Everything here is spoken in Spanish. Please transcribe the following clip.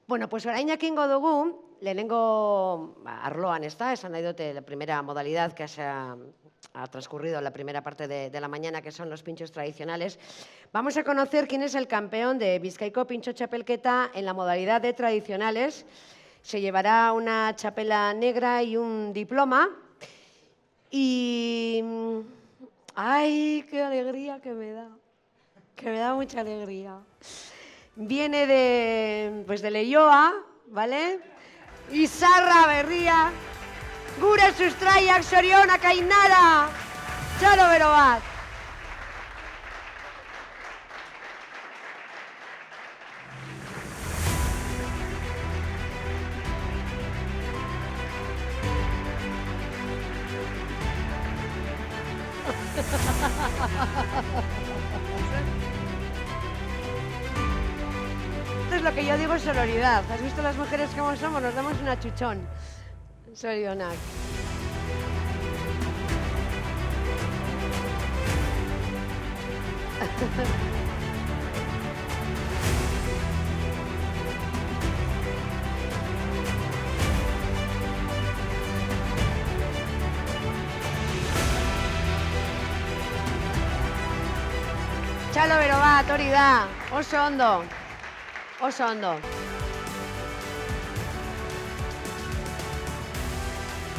Bueno, pues orain jakingo dugu, lehenengo arloan, esan nahi dute la primera modalidad que ha transcurrido en la primera parte de la mañana, que son los pinchos tradicionales. Vamos a conocer quién es el campeón de Bizkaiko Pintxo Txapelketa en la modalidad de tradicionales. Se llevará una chapela negra y un diploma. Y... ¡ay, qué alegría que me da! Que me da mucha alegría. Viene de Leioa, ¿vale? Izarra berria, gure sustraiak zorionak Ainara, txalo bero bat. Esto es lo que yo digo sororidad. ¿Has visto las mujeres cómo somos? Nos damos un achuchón. Sorionak. Txalo bero bat, hori da. Oso ondo. Oso ondo.